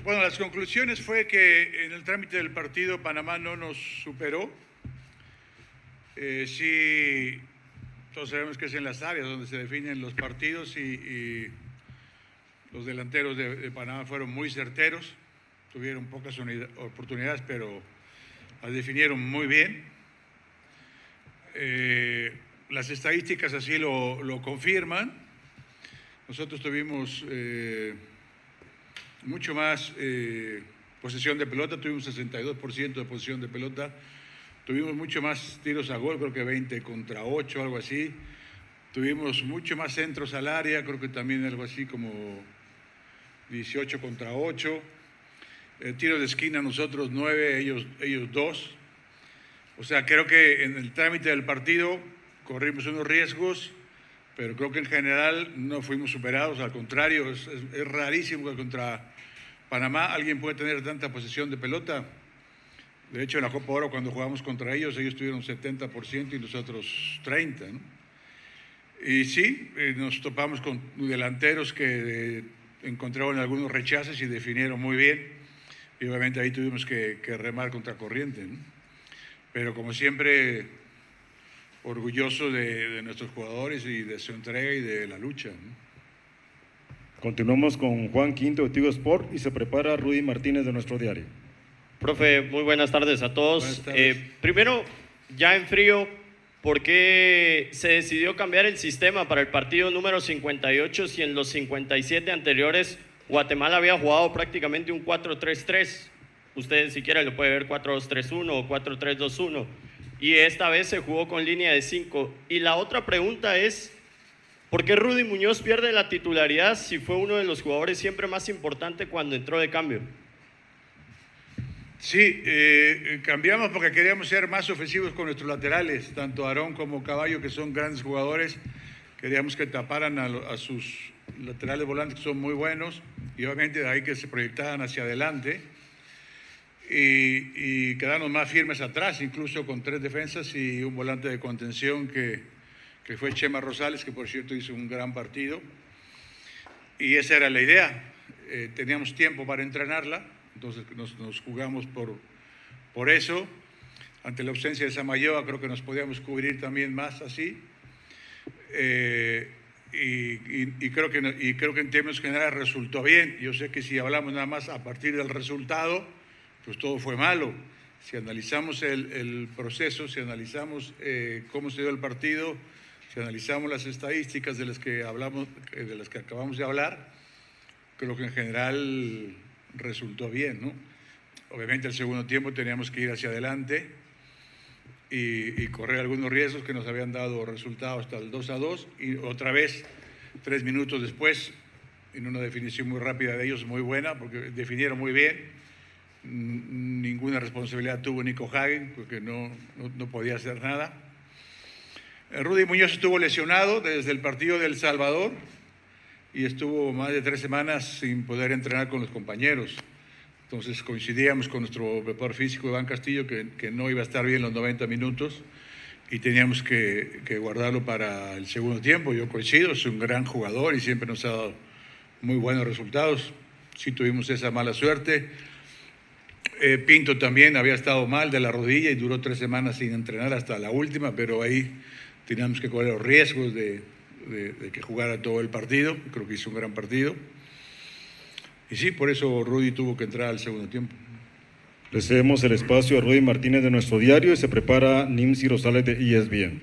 Bueno, las conclusiones fue que en el trámite del partido Panamá no nos superó. Sí, todos sabemos que es en las áreas donde se definen los partidos y los delanteros de Panamá fueron muy certeros, tuvieron pocas oportunidades, pero las definieron muy bien. Las estadísticas así lo confirman. Nosotros tuvimos mucho más posesión de pelota, tuvimos 62% de posesión de pelota, tuvimos mucho más tiros a gol, creo que 20 contra 8, algo así. Tuvimos mucho más centros al área, creo que también algo así como 18 contra 8. Tiros de esquina nosotros 9, ellos 2. O sea, creo que en el trámite del partido corrimos unos riesgos, pero creo que en general no fuimos superados, al contrario, es rarísimo que contra Panamá alguien puede tener tanta posesión de pelota. De hecho, en la Copa Oro, cuando jugamos contra ellos tuvieron 70% y nosotros 30%, ¿no? Y sí, nos topamos con delanteros que encontraron algunos rechaces y definieron muy bien. Y obviamente ahí tuvimos que remar contra corriente, ¿no? Pero como siempre, orgulloso de nuestros jugadores y de su entrega y de la lucha, ¿no? Continuamos con Juan Quinto de Tigo Sport y se prepara Rudy Martínez de Nuestro Diario. Profe, muy buenas tardes a todos. Buenas tardes. Primero, ya en frío, ¿por qué se decidió cambiar el sistema para el partido número 58 si en los 57 anteriores Guatemala había jugado prácticamente un 4-3-3? Usted si quiere lo puede ver 4-2-3-1 o 4-3-2-1. Y esta vez se jugó con línea de 5. Y la otra pregunta es, ¿por qué Rudy Muñoz pierde la titularidad si fue uno de los jugadores siempre más importantes cuando entró de cambio? Sí, cambiamos porque queríamos ser más ofensivos con nuestros laterales, tanto Aarón como Caballo, que son grandes jugadores. Queríamos que taparan a sus laterales volantes, que son muy buenos, y obviamente de ahí que se proyectaran hacia adelante y quedarnos más firmes atrás, incluso con 3 defensas y un volante de contención que fue Chema Rosales, que por cierto hizo un gran partido. Y esa era la idea. Teníamos tiempo para entrenarla, entonces nos jugamos por eso. Ante la ausencia de Samayoa creo que nos podíamos cubrir también más así. Y creo que en términos generales resultó bien. Yo sé que si hablamos nada más a partir del resultado, pues todo fue malo. Si analizamos el proceso, si analizamos cómo se dio el partido, si analizamos las estadísticas de las que acabamos de hablar, creo que en general resultó bien, ¿no? Obviamente el segundo tiempo teníamos que ir hacia adelante y correr algunos riesgos que nos habían dado resultados hasta el 2-2 y otra vez 3 minutos después en una definición muy rápida de ellos, muy buena, porque definieron muy bien. Ninguna responsabilidad tuvo Nico Hagen, porque no podía hacer nada. Rudy Muñoz estuvo lesionado desde el partido de El Salvador y estuvo más de 3 semanas sin poder entrenar con los compañeros. Entonces coincidíamos con nuestro preparador físico, Iván Castillo, que no iba a estar bien los 90 minutos y teníamos que guardarlo para el segundo tiempo. Yo coincido, es un gran jugador y siempre nos ha dado muy buenos resultados. Sí tuvimos esa mala suerte. Pinto también había estado mal de la rodilla y duró 3 semanas sin entrenar hasta la última, pero ahí teníamos que correr los riesgos de que jugara todo el partido. Creo que hizo un gran partido. Y sí, por eso Rudy tuvo que entrar al segundo tiempo. Le cedemos el espacio a Rudy Martínez de Nuestro Diario y se prepara Nimsi Rosales de ESPN.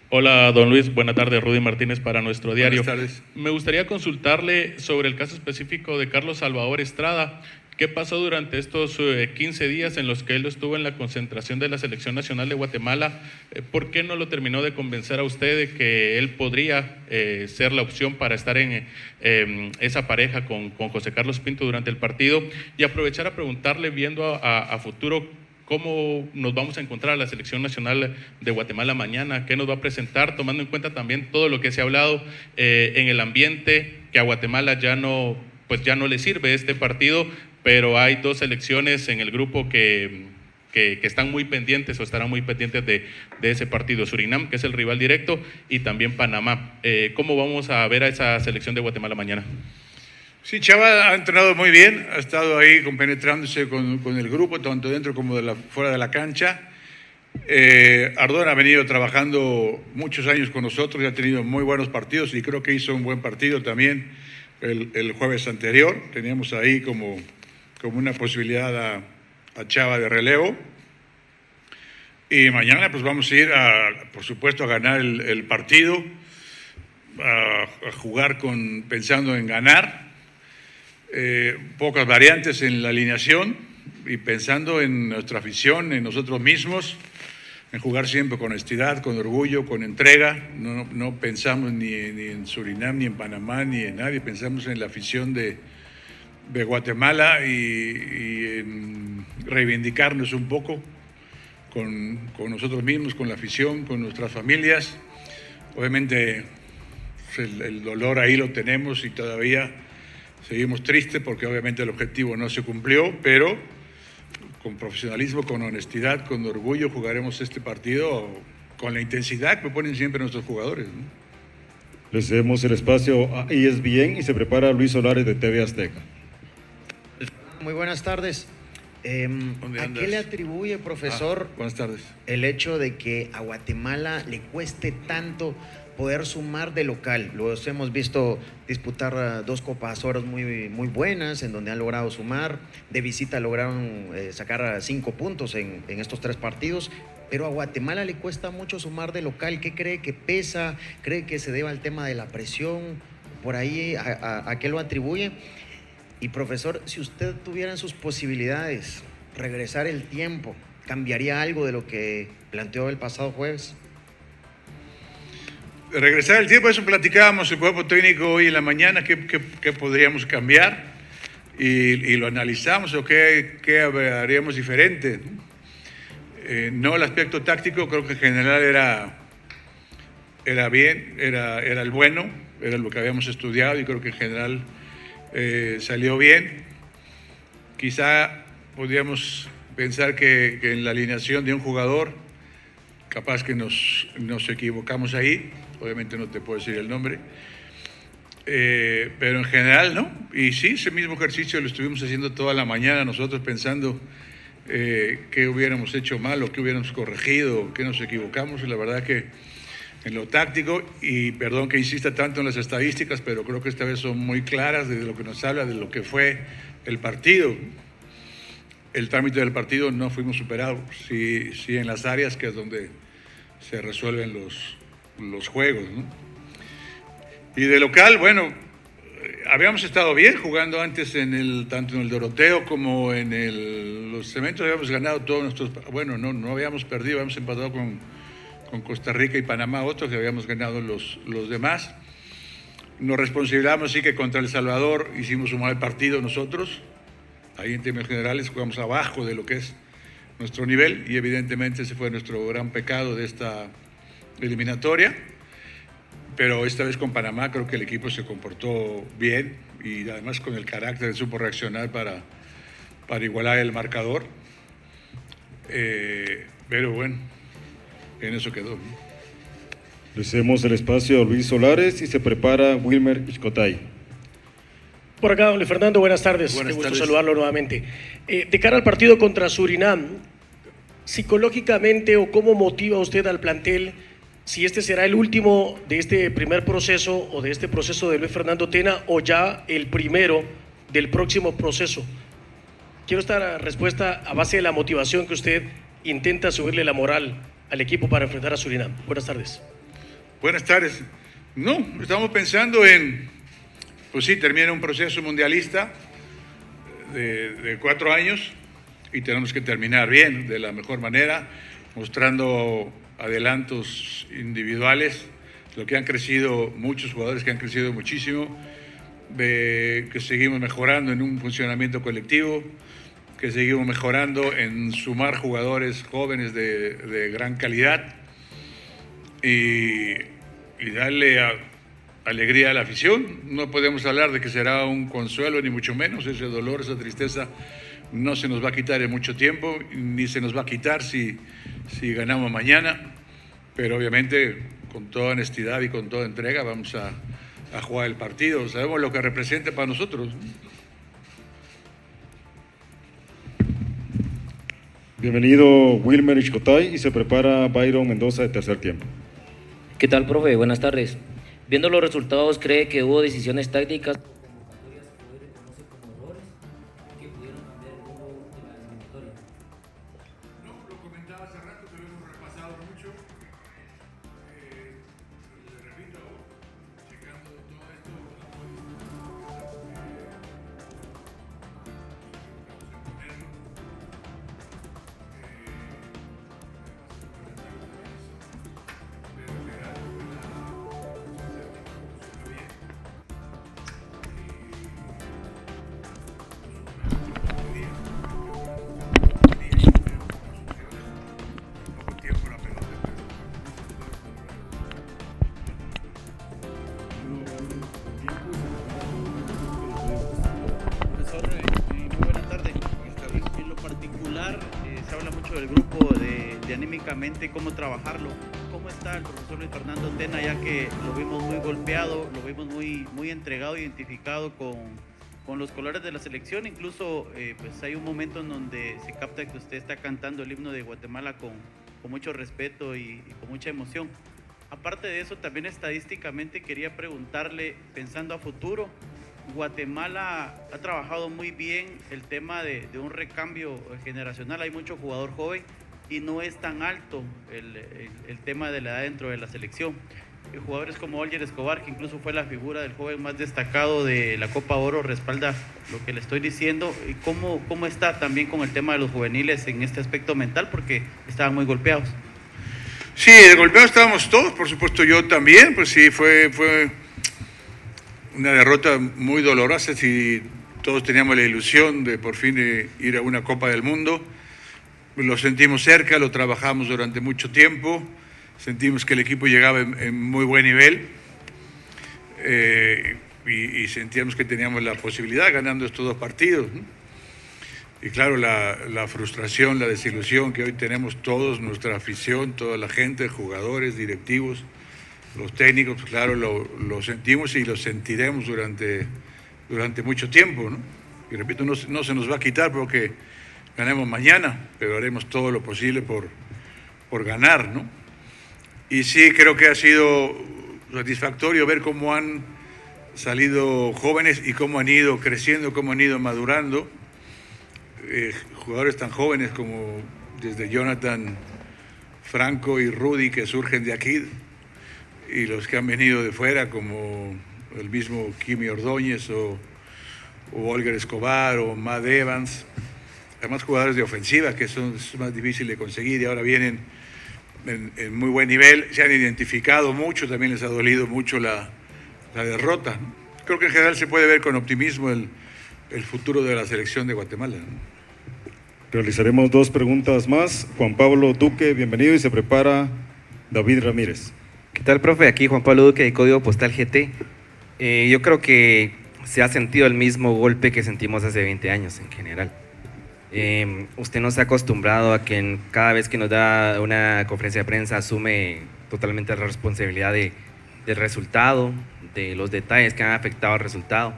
Hola, don Luis. Buenas tardes. Rudy Martínez para Nuestro Diario. Buenas tardes. Me gustaría consultarle sobre el caso específico de Carlos Salvador Estrada. ¿Qué pasó durante estos 15 días en los que él estuvo en la concentración de la Selección Nacional de Guatemala? ¿Por qué no lo terminó de convencer a usted de que él podría ser la opción para estar en esa pareja con José Carlos Pinto durante el partido? Y aprovechar a preguntarle, viendo a futuro, ¿cómo nos vamos a encontrar a la Selección Nacional de Guatemala mañana? ¿Qué nos va a presentar? Tomando en cuenta también todo lo que se ha hablado en el ambiente, que a Guatemala ya no le sirve este partido, pero hay 2 selecciones en el grupo que están muy pendientes o estarán muy pendientes de ese partido. Surinam, que es el rival directo, y también Panamá. ¿Cómo vamos a ver a esa selección de Guatemala mañana? Sí, Chava ha entrenado muy bien, ha estado ahí compenetrándose con el grupo, tanto dentro como fuera de la cancha. Ardón ha venido trabajando muchos años con nosotros y ha tenido muy buenos partidos y creo que hizo un buen partido también el jueves anterior. Teníamos ahí como una posibilidad a Chava de relevo. Y mañana pues vamos a ir, por supuesto, a ganar el partido, a jugar pensando en ganar. Pocas variantes en la alineación y pensando en nuestra afición, en nosotros mismos, en jugar siempre con honestidad, con orgullo, con entrega. No pensamos ni en Surinam, ni en Panamá, ni en nadie. Pensamos en la afición de Guatemala y en reivindicarnos un poco con nosotros mismos, con la afición, con nuestras familias. Obviamente el dolor ahí lo tenemos y todavía seguimos tristes porque obviamente el objetivo no se cumplió, pero con profesionalismo, con honestidad, con orgullo jugaremos este partido con la intensidad que ponen siempre nuestros jugadores, ¿no? Le cedemos el espacio a ESPN y se prepara Luis Solares de TV Azteca. Muy buenas tardes. ¿A qué le atribuye, profesor, buenas tardes, el hecho de que a Guatemala le cueste tanto poder sumar de local? Los hemos visto disputar 2 Copas Oro muy buenas, en donde han logrado sumar. De visita lograron sacar 5 puntos en estos 3 partidos, pero a Guatemala le cuesta mucho sumar de local. ¿Qué cree que pesa? ¿Cree que se deba al tema de la presión? ¿Por ahí a qué lo atribuye? Y profesor, si usted tuviera en sus posibilidades regresar el tiempo, ¿cambiaría algo de lo que planteó el pasado jueves? Regresar el tiempo, eso platicábamos el cuerpo técnico hoy en la mañana, qué podríamos cambiar y lo analizamos o qué haríamos diferente. No el aspecto táctico, creo que en general era bien, era el bueno, era lo que habíamos estudiado y creo que en general salió bien. Quizá podríamos pensar que en la alineación de un jugador, capaz que nos equivocamos ahí, obviamente no te puedo decir el nombre, pero en general no. Y sí, ese mismo ejercicio lo estuvimos haciendo toda la mañana nosotros pensando qué hubiéramos hecho mal o qué hubiéramos corregido, qué nos equivocamos, y la verdad que en lo táctico, y perdón que insista tanto en las estadísticas, pero creo que esta vez son muy claras de lo que nos habla de lo que fue el partido. El trámite del partido no fuimos superados, sí en las áreas que es donde se resuelven los juegos, ¿no? Y de local, bueno, habíamos estado bien jugando antes tanto en el Doroteo como en los Cementos, habíamos ganado todos nuestros, bueno, no habíamos perdido, habíamos empatado con Costa Rica y Panamá, otros que habíamos ganado los demás. Nos responsabilizamos, sí, que contra El Salvador hicimos un mal partido nosotros. Ahí en términos generales jugamos abajo de lo que es nuestro nivel y evidentemente ese fue nuestro gran pecado de esta eliminatoria. Pero esta vez con Panamá creo que el equipo se comportó bien y además con el carácter supo reaccionar para igualar el marcador. Pero bueno, en eso quedó, ¿no? Le cedemos el espacio a Luis Solares y se prepara Wilmer Iscotay. Por acá, don Luis Fernando, buenas tardes. Buenas Qué gusto tardes. saludarlo nuevamente. De cara al partido contra Surinam, psicológicamente, o cómo motiva usted al plantel, si este será el último de este primer proceso o de este proceso de Luis Fernando Tena o ya el primero del próximo proceso. Quiero esta respuesta a base de la motivación que usted intenta subirle la moral al equipo para enfrentar a Surinam. Buenas tardes. Buenas tardes. No, estamos pensando pues sí, termina un proceso mundialista de 4 años y tenemos que terminar bien, de la mejor manera, mostrando adelantos individuales, lo que han crecido muchos jugadores, que han crecido muchísimo, que seguimos mejorando en un funcionamiento colectivo, que seguimos mejorando en sumar jugadores jóvenes de gran calidad y darle alegría a la afición. No podemos hablar de que será un consuelo, ni mucho menos. Ese dolor, esa tristeza no se nos va a quitar en mucho tiempo, ni se nos va a quitar si ganamos mañana, pero obviamente con toda honestidad y con toda entrega vamos a a jugar el partido. Sabemos lo que representa para nosotros. Bienvenido Wilmer Ixcotay y se prepara Byron Mendoza de tercer tiempo. ¿Qué tal, profe? Buenas tardes. Viendo los resultados, ¿cree que hubo decisiones tácticas o convocatorias que hoy reconoce como errores que pudieron cambiar el rumbo de la eliminatoria? No, lo comentaba hace rato, que lo hemos repasado mucho. Le repito, checando todo esto, Profesor, muy buena tarde. En lo particular, se habla mucho del grupo, de anímicamente cómo trabajarlo. ¿Cómo está el profesor Luis Fernando Tena, ya que lo vimos muy golpeado, lo vimos muy entregado, identificado con los colores de la selección? Incluso pues hay un momento en donde se capta que usted está cantando el himno de Guatemala con mucho respeto y con mucha emoción. Aparte de eso, también estadísticamente quería preguntarle, pensando a futuro, Guatemala ha trabajado muy bien el tema de un recambio generacional. Hay mucho jugador joven y no es tan alto el tema de la edad dentro de la selección. Jugadores como Olger Escobar, que incluso fue la figura del joven más destacado de la Copa Oro, respalda lo que le estoy diciendo. ¿Y cómo está también con el tema de los juveniles en este aspecto mental? Porque estaban muy golpeados. Sí, de golpeado estábamos todos, por supuesto yo también, pues sí, fue una derrota muy dolorosa. Si todos teníamos la ilusión de por fin ir a una Copa del Mundo, lo sentimos cerca, lo trabajamos durante mucho tiempo, sentimos que el equipo llegaba en muy buen nivel y sentíamos que teníamos la posibilidad ganando estos dos partidos, ¿no? Y claro, la frustración, la desilusión que hoy tenemos todos, nuestra afición, toda la gente, jugadores, directivos, los técnicos, pues claro, lo sentimos y lo sentiremos durante mucho tiempo, ¿no? Y repito, no se nos va a quitar porque ganemos mañana, pero haremos todo lo posible por ganar, ¿no? Y sí, creo que ha sido satisfactorio ver cómo han salido jóvenes y cómo han ido creciendo, cómo han ido madurando. Jugadores tan jóvenes como desde Jonathan Franco y Rudy, que surgen de aquí, y los que han venido de fuera como el mismo Kimi Ordóñez o Olger Escobar o Matt Evans, además jugadores de ofensiva que es más difícil de conseguir y ahora vienen en muy buen nivel, se han identificado mucho, también les ha dolido mucho la derrota, ¿no? Creo que en general se puede ver con optimismo el futuro de la selección de Guatemala, ¿no? Realizaremos dos preguntas más. Juan Pablo Duque, bienvenido, y se prepara David Ramírez. ¿Qué tal, profe? Aquí Juan Pablo Duque de Código Postal GT. Yo creo que se ha sentido el mismo golpe que sentimos hace 20 años en general. Usted nos ha acostumbrado a que cada vez que nos da una conferencia de prensa asume totalmente la responsabilidad del resultado, de los detalles que han afectado al resultado.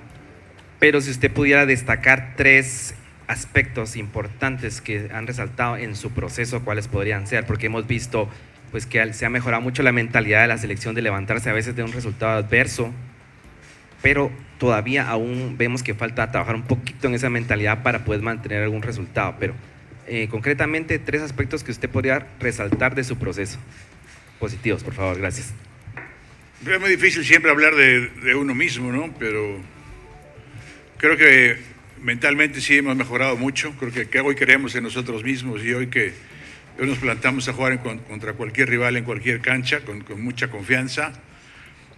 Pero si usted pudiera destacar tres aspectos importantes que han resaltado en su proceso, ¿cuáles podrían ser? Porque hemos visto pues, que se ha mejorado mucho la mentalidad de la selección de levantarse a veces de un resultado adverso, pero todavía aún vemos que falta trabajar un poquito en esa mentalidad para poder mantener algún resultado. Pero concretamente, tres aspectos que usted podría resaltar de su proceso. Positivos, por favor, gracias. Es muy difícil siempre hablar de uno mismo, ¿no? Pero creo que mentalmente sí hemos mejorado mucho. Creo que hoy creemos en nosotros mismos y hoy nos plantamos a jugar contra cualquier rival en cualquier cancha con mucha confianza.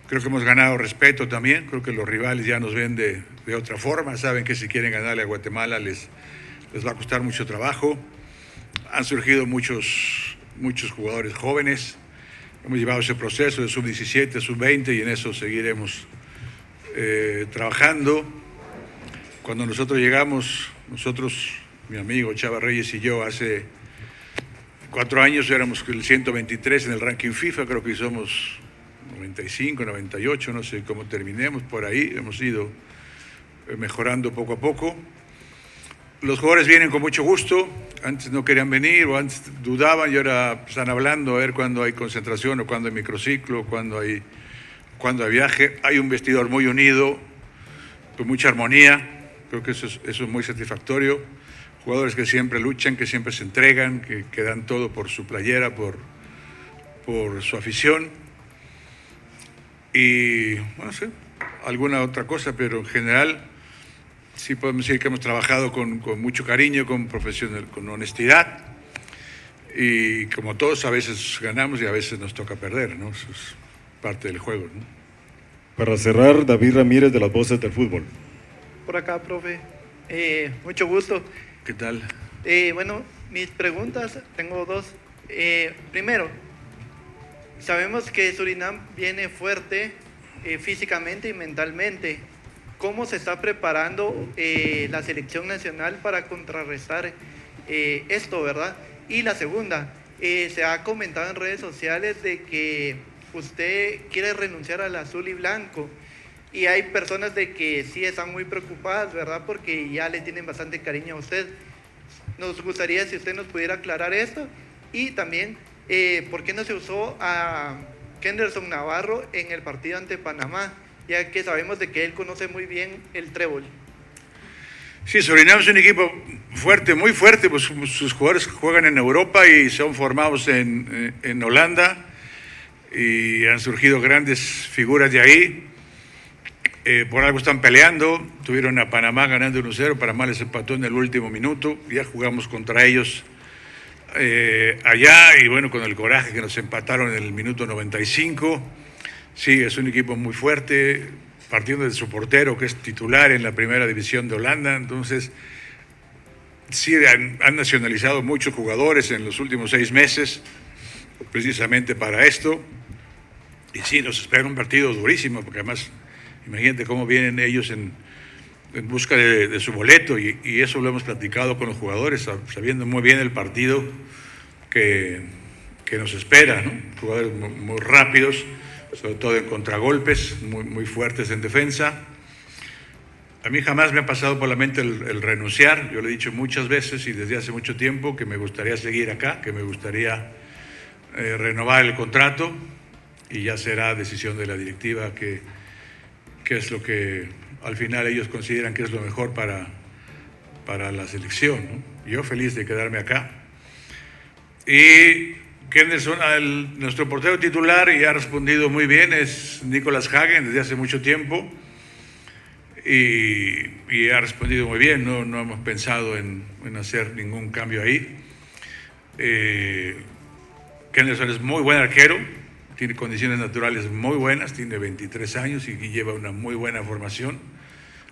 Creo que hemos ganado respeto también. Creo que los rivales ya nos ven de otra forma. Saben que si quieren ganarle a Guatemala les va a costar mucho trabajo. Han surgido muchos jugadores jóvenes. Hemos llevado ese proceso de sub-17, sub-20 y en eso seguiremos trabajando. Cuando nosotros llegamos, mi amigo Chava Reyes y yo, hace 4 años éramos el 123 en el ranking FIFA, creo que somos 95, 98, no sé cómo terminemos, por ahí hemos ido mejorando poco a poco. Los jugadores vienen con mucho gusto, antes no querían venir o antes dudaban y ahora están hablando a ver cuándo hay concentración o cuándo hay microciclo, cuándo hay viaje. Hay un vestidor muy unido, con mucha armonía, creo que eso es muy satisfactorio. Jugadores que siempre luchan, que siempre se entregan, que dan todo por su playera, por su afición. Y, bueno, no sé, alguna otra cosa, pero en general sí podemos decir que hemos trabajado con mucho cariño, con profesional, con honestidad. Y como todos, a veces ganamos y a veces nos toca perder, ¿no? Eso es parte del juego, ¿no? Para cerrar, David Ramírez, de las Voces del Fútbol. Por acá, profe. Mucho gusto. ¿Qué tal? Bueno, mis preguntas, tengo dos. Primero, sabemos que Surinam viene fuerte físicamente y mentalmente. ¿Cómo se está preparando la selección nacional para contrarrestar esto, verdad? Y la segunda, se ha comentado en redes sociales de que usted quiere renunciar al azul y blanco. Y hay personas de que sí están muy preocupadas, ¿verdad? Porque ya le tienen bastante cariño a usted. Nos gustaría si usted nos pudiera aclarar esto. Y también, ¿por qué no se usó a Kenderson Navarro en el partido ante Panamá? Ya que sabemos de que él conoce muy bien el trébol. Sí, Surinam es un equipo fuerte, muy fuerte, pues sus jugadores juegan en Europa y son formados en Holanda y han surgido grandes figuras de ahí. Por algo están peleando, tuvieron a Panamá ganando 1-0, Panamá les empató en el último minuto, ya jugamos contra ellos allá y bueno, con el coraje que nos empataron en el minuto 95. Sí, es un equipo muy fuerte, partiendo de su portero que es titular en la primera división de Holanda, entonces sí han nacionalizado muchos jugadores en los últimos 6 meses, precisamente para esto, y sí, nos espera un partido durísimo, porque además imagínate cómo vienen ellos en busca de su boleto y eso lo hemos platicado con los jugadores, sabiendo muy bien el partido que nos espera, ¿no? Jugadores muy rápidos, sobre todo en contragolpes, muy fuertes en defensa. A mí jamás me ha pasado por la mente el renunciar, yo lo he dicho muchas veces y desde hace mucho tiempo que me gustaría seguir acá, que me gustaría renovar el contrato y ya será decisión de la directiva que es lo que al final ellos consideran que es lo mejor para la selección, ¿no? Yo feliz de quedarme acá. Y Kenderson, nuestro portero titular, y ha respondido muy bien, es Nicolás Hagen desde hace mucho tiempo y ha respondido muy bien, no hemos pensado en hacer ningún cambio ahí. Kenderson es muy buen arquero, tiene condiciones naturales muy buenas, tiene 23 años y lleva una muy buena formación,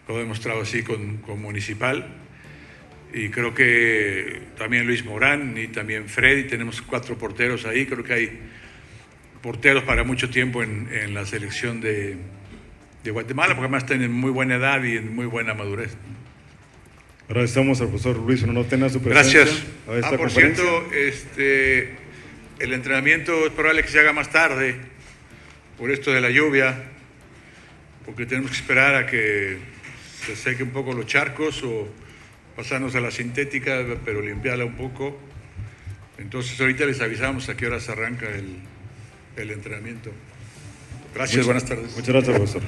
lo ha demostrado así con Municipal, y creo que también Luis Morán y también Freddy, tenemos 4 porteros ahí, creo que hay porteros para mucho tiempo en la selección de Guatemala, porque además tienen muy buena edad y muy buena madurez. Agradecemos al profesor Luis Unanue su presencia. Gracias. A esta por conferencia. cierto, el entrenamiento es probable que se haga más tarde por esto de la lluvia, porque tenemos que esperar a que se seque un poco los charcos o pasarnos a la sintética, pero limpiarla un poco. Entonces ahorita les avisamos a qué hora se arranca el entrenamiento. Gracias, buenas tardes. Muchas gracias, profesor.